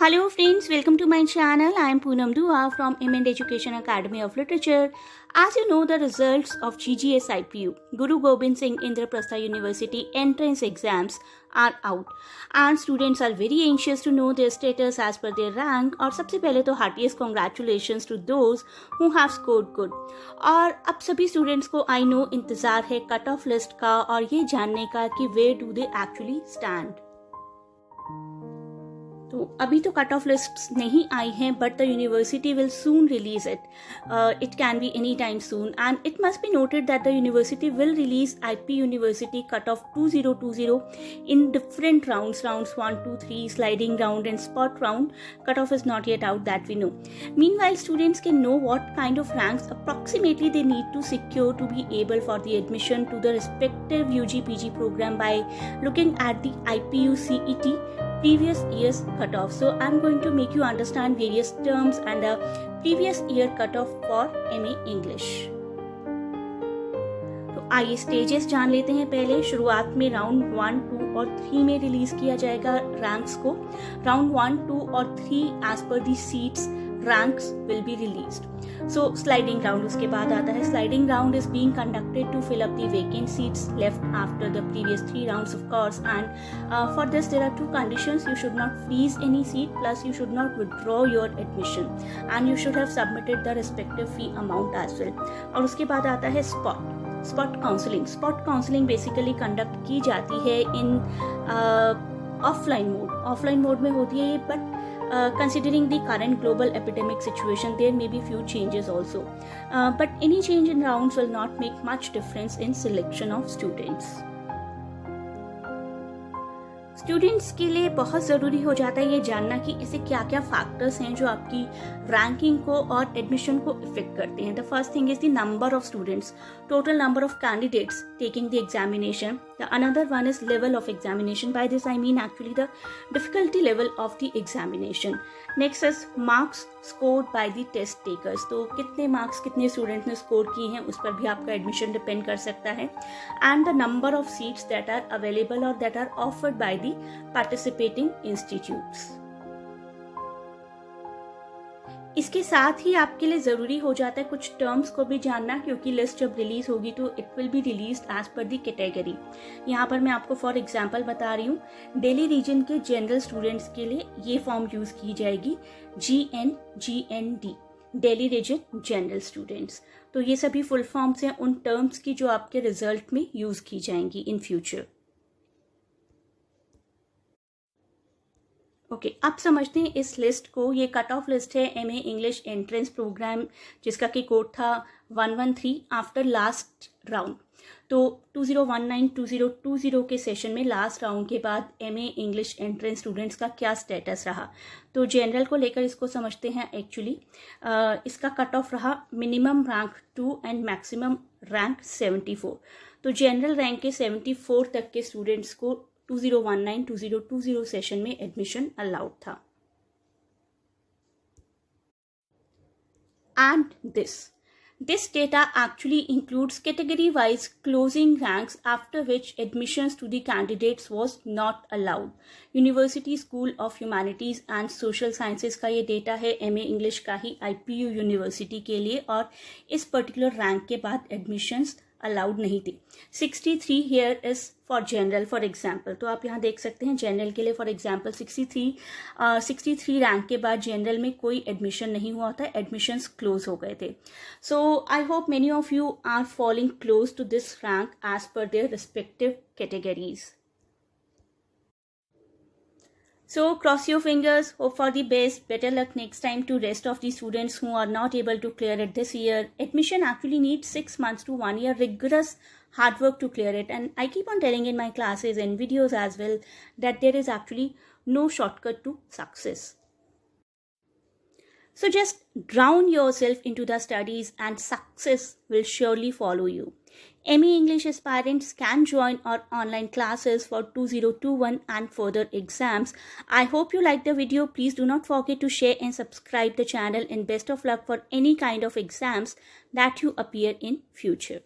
Hello friends, welcome to my channel. I am Poonam Dua from MN Education Academy of Literature. As you know, the results of GGS IPU, Guru Gobind Singh Indraprastha University entrance exams are out and students are very anxious to know their status as per their rank. और सबसे पहले तो heartiest congratulations to those who have scored good. और अब सभी students को I know इंतज़ार है कट ऑफ लिस्ट का और ये जानने का कि where do they actually stand. तो अभी तो कट ऑफ लिस्ट्स नहीं आई हैं but the university will soon release it can be any time soon and it must be noted that the university will release IP university cut off 2020 in different rounds 1, 2, 3 sliding round and spot round. Cut off is not yet out, that we know. Meanwhile, students can know what kind of ranks approximately they need to secure to be able for the admission to the respective UG PG program by looking at the IPU CET previous year's cutoff. So I'm going to make you understand various terms and the previous year cutoff for MA English. तो आइए stages जान लेते हैं. पहले शुरुआत में round 1, 2 और 3 में रिलीज किया जाएगा रैंक्स को. राउंड 1, 2 और 3 as per the seats ranks will be released. So sliding round उसके बाद आता है. Sliding round is being conducted to fill up the vacant seats left after the previous 3 rounds of course, and for this there are 2 conditions. You should not freeze any seat, plus you should not withdraw your admission, and you should have submitted the respective fee amount as well. और उसके बाद आता है spot counseling. Spot counseling basically conduct की जाती है in offline mode में होती है ये, but considering the current global epidemic situation, there may be few changes also. But any change in rounds will not make much difference in selection of students. Students के लिए बहुत ज़रूरी हो जाता है ये जानना कि ऐसे क्या क्या फैक्टर्स हैं जो आपकी रैंकिंग को और एडमिशन को इफेक्ट करते हैं. The first thing is the number of students, total number of candidates taking the examination. The another one is level of examination. By this I mean actually the difficulty level of the examination. Next is marks scored by the test takers. तो कितने marks कितने students ने score किए हैं उस पर भी आपका एडमिशन डिपेंड कर सकता है. And the number of seats that are available और that are offered by the participating institutes. इसके साथ ही आपके लिए जरूरी हो जाता है कुछ टर्म्स को भी जानना, क्योंकि लिस्ट जब रिलीज होगी तो it will be release as per the category. यहाँ पर मैं आपको फॉर एग्जांपल बता रही हूँ. दिल्ली रीजन के जनरल स्टूडेंट्स के लिए ये फॉर्म यूज की जाएगी GND, Delhi region general students. तो ये सभी फुल फॉर्म्स हैं उन टर्म्स की जो आपके रिजल्ट में यूज की जाएंगी इन फ्यूचर. ओके, अब समझते हैं इस लिस्ट को. ये कट ऑफ लिस्ट है एमए इंग्लिश एंट्रेंस प्रोग्राम जिसका की कोड था 113 आफ्टर लास्ट राउंड. तो 2019-2020 के सेशन में लास्ट राउंड के बाद एमए इंग्लिश एंट्रेंस स्टूडेंट्स का क्या स्टेटस रहा. तो जनरल को लेकर इसको समझते हैं. एक्चुअली इसका कट ऑफ रहा minimum rank 2 and maximum rank 74. तो जनरल रैंक के 74 तक के स्टूडेंट्स को 2019-2020 सेशन में एडमिशन अलाउड था. And this data actually includes category-wise closing ranks after which admissions to the candidates was not allowed. University School of Humanities and Social Sciences का ये data है MA English का ही IPU university के लिए, और इस particular rank के बाद एडमिशंस अलाउड नहीं थी. 63 here is for general for example. तो आप यहाँ देख सकते हैं जनरल के लिए फॉर एग्जाम्पल 63 रैंक के बाद जनरल में कोई एडमिशन नहीं हुआ था, एडमिशंस क्लोज हो गए थे. So I hope many of you are following close to this rank as per their respective categories. So cross your fingers, hope for the best, better luck next time to rest of the students who are not able to clear it this year. Admission actually needs 6 months to 1 year rigorous hard work to clear it, and I keep on telling in my classes and videos as well that there is actually no shortcut to success. So just drown yourself into the studies and success will surely follow you. ME English aspirants can join our online classes for 2021 and further exams. I hope you liked the video. Please do not forget to share and subscribe the channel, and best of luck for any kind of exams that you appear in future.